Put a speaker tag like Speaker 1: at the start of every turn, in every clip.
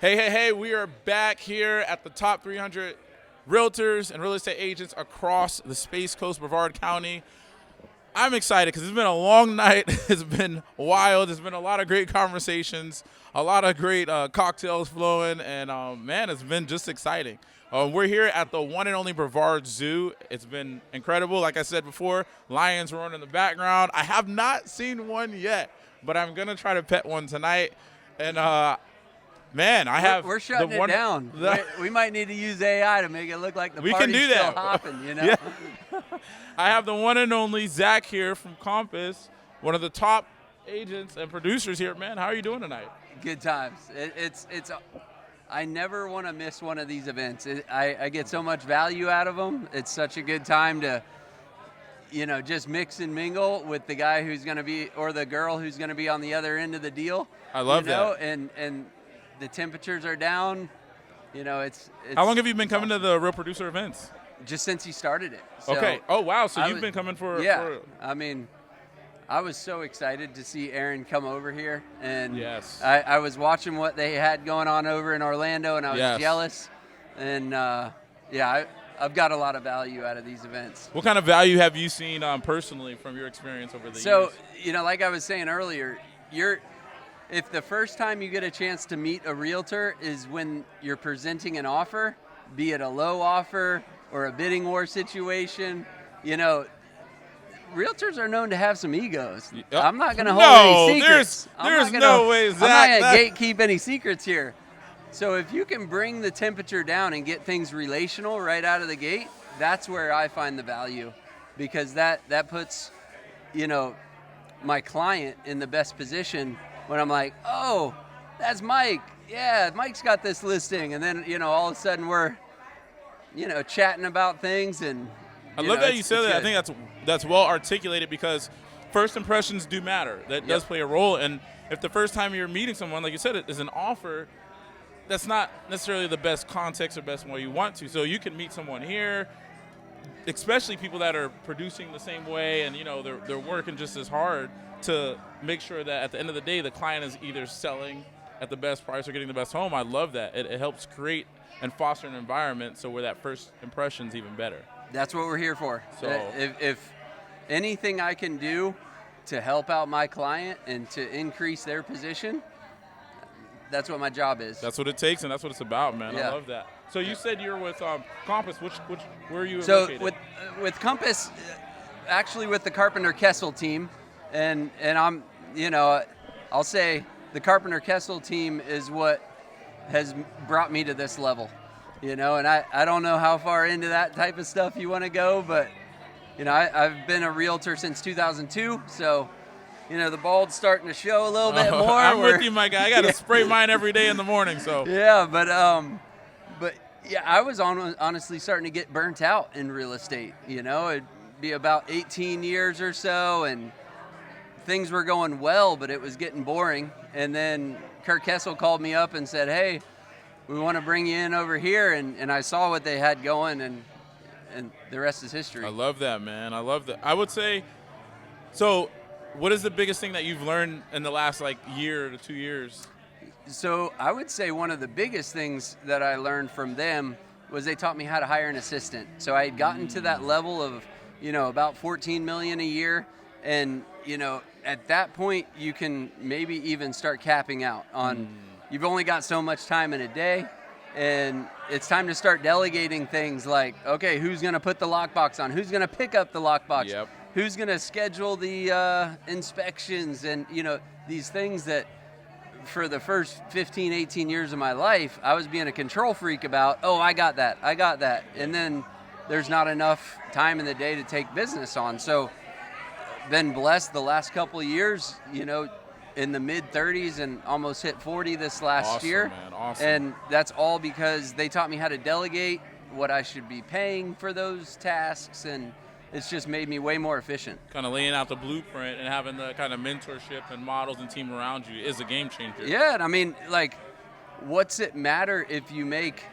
Speaker 1: Hey, we are back here at the top 300 realtors and real estate agents across the Space Coast, Brevard County. I'm excited because it's been a long night. It's been wild. There's been a lot of great conversations, a lot of great cocktails flowing, and, man, it's been just exciting. We're here at the one and only Brevard Zoo. It's been incredible. Like I said before, lions roaring in the background. I have not seen one yet, but I'm going to try to pet one tonight. And, man,
Speaker 2: we're shutting it down. We might need to use AI to make it look like the party's still hopping, you know?
Speaker 1: Yeah. I have the one and only Zack here from Compass, one of the top agents and producers here. Man, how are you doing tonight?
Speaker 2: Good times. I never want to miss one of these events. I get so much value out of them. It's such a good time to, just mix and mingle with the guy who's going to be, or the girl who's going to be on the other end of the deal.
Speaker 1: I love that.
Speaker 2: And the temperatures are down. It's
Speaker 1: How long have you been coming to the Real Producer events?
Speaker 2: Just since he started it. So
Speaker 1: okay. Oh, wow. So you've been coming for...
Speaker 2: Yeah. I was so excited to see Aaron come over here. And
Speaker 1: yes.
Speaker 2: I was watching what they had going on over in Orlando, and I was jealous. And, I've got a lot of value out of these events.
Speaker 1: What kind of value have you seen personally from your experience over the years?
Speaker 2: So, like I was saying earlier, if the first time you get a chance to meet a realtor is when you're presenting an offer, be it a low offer or a bidding war situation, realtors are known to have some egos. I'm not going to hold any secrets.
Speaker 1: There's no way, Zack.
Speaker 2: I'm not going to gatekeep any secrets here. So if you can bring the temperature down and get things relational right out of the gate, that's where I find the value, because that puts, my client in the best position when I'm like, oh, that's Mike. Yeah, Mike's got this listing. And then, all of a sudden we're, chatting about things. And
Speaker 1: I love that you said that. Good. I think that's well articulated, because first impressions do matter. That does play a role. And if the first time you're meeting someone, like you said, it is an offer, that's not necessarily the best context or best way you want to. So you can meet someone here, especially people that are producing the same way and, they're working just as hard to make sure that at the end of the day, the client is either selling at the best price or getting the best home. I love that. It helps create and foster an environment so where that first impression is even better.
Speaker 2: That's what we're here for. So if anything I can do to help out my client and to increase their position, that's what my job is.
Speaker 1: That's what it takes, and that's what it's about, man.
Speaker 2: Yeah.
Speaker 1: I love that. So you said you're with Compass. Where are you
Speaker 2: located?
Speaker 1: So
Speaker 2: with Compass, actually with the Carpenter Kessel team, and I'm, I'll say the Carpenter Kessel team is what has brought me to this level, and I don't know how far into that type of stuff you want to go, but, I've been a realtor since 2002, so, the bald's starting to show a little bit more.
Speaker 1: I'm with you, my guy. I got to spray mine every day in the morning, so.
Speaker 2: Yeah, but I was honestly starting to get burnt out in real estate, It'd be about 18 years or so, and things were going well, but it was getting boring. And then Kurt Kessel called me up and said, hey, we want to bring you in over here. And I saw what they had going, and the rest is history.
Speaker 1: I love that, man. I love that. I would say, so what is the biggest thing that you've learned in the last year to 2 years?
Speaker 2: So I would say one of the biggest things that I learned from them was they taught me how to hire an assistant. So I had gotten to that level of, about $14 million a year. And, at that point, you can maybe even start capping out on, you've only got so much time in a day, and it's time to start delegating things like, okay, who's going to put the lockbox on? Who's going to pick up the lockbox?
Speaker 1: Yep.
Speaker 2: Who's going to schedule the inspections? And, these things that for the first 15, 18 years of my life, I was being a control freak about, oh, I got that. And then there's not enough time in the day to take business on. So been blessed the last couple of years, in the mid-30s and almost hit 40 this last year.
Speaker 1: Man, awesome.
Speaker 2: And that's all because they taught me how to delegate, what I should be paying for those tasks, and it's just made me way more efficient.
Speaker 1: Kind of laying out the blueprint and having the kind of mentorship and models and team around you is a game changer.
Speaker 2: Yeah, and what's it matter if you make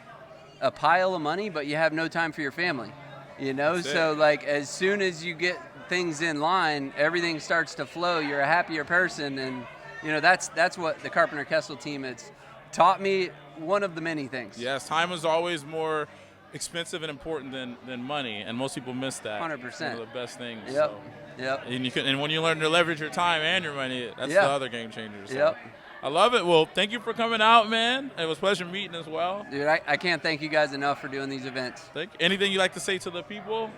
Speaker 2: a pile of money but you have no time for your family? So as soon as you get things in line, everything starts to flow. You're a happier person, and that's what the Carpenter Kessel team has taught me one of the many things.
Speaker 1: Yes, time is always more expensive and important than money, and most people miss that.
Speaker 2: 100%.
Speaker 1: One of the best things.
Speaker 2: Yep.
Speaker 1: So.
Speaker 2: Yep.
Speaker 1: And when you learn to leverage your time and your money, that's the other game changer. So.
Speaker 2: Yep.
Speaker 1: I love it. Well, thank you for coming out, man. It was a pleasure meeting as well.
Speaker 2: Dude, I can't thank you guys enough for doing these events.
Speaker 1: Anything you'd like to say to the people?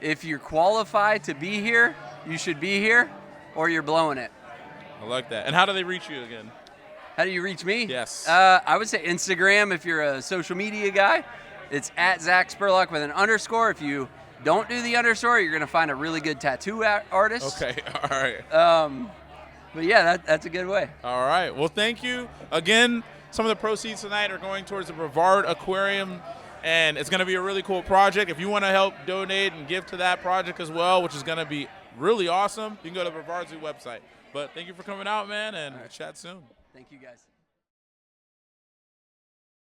Speaker 2: If you're qualified to be here, you should be here, or you're blowing it.
Speaker 1: I like that. And how do they reach you again?
Speaker 2: How do you reach me?
Speaker 1: Yes.
Speaker 2: I would say Instagram if you're a social media guy. It's at Zack Spurlock with an underscore. If you don't do the underscore, you're going to find a really good tattoo artist.
Speaker 1: Okay, all right.
Speaker 2: But yeah, that's a good way.
Speaker 1: All right. Well, thank you. Again, some of the proceeds tonight are going towards the Brevard Aquarium, and it's going to be a really cool project. If you want to help donate and give to that project as well, which is going to be really awesome, you can go to Brevard's website. But thank you for coming out, man, and we'll chat soon.
Speaker 2: Thank you, guys.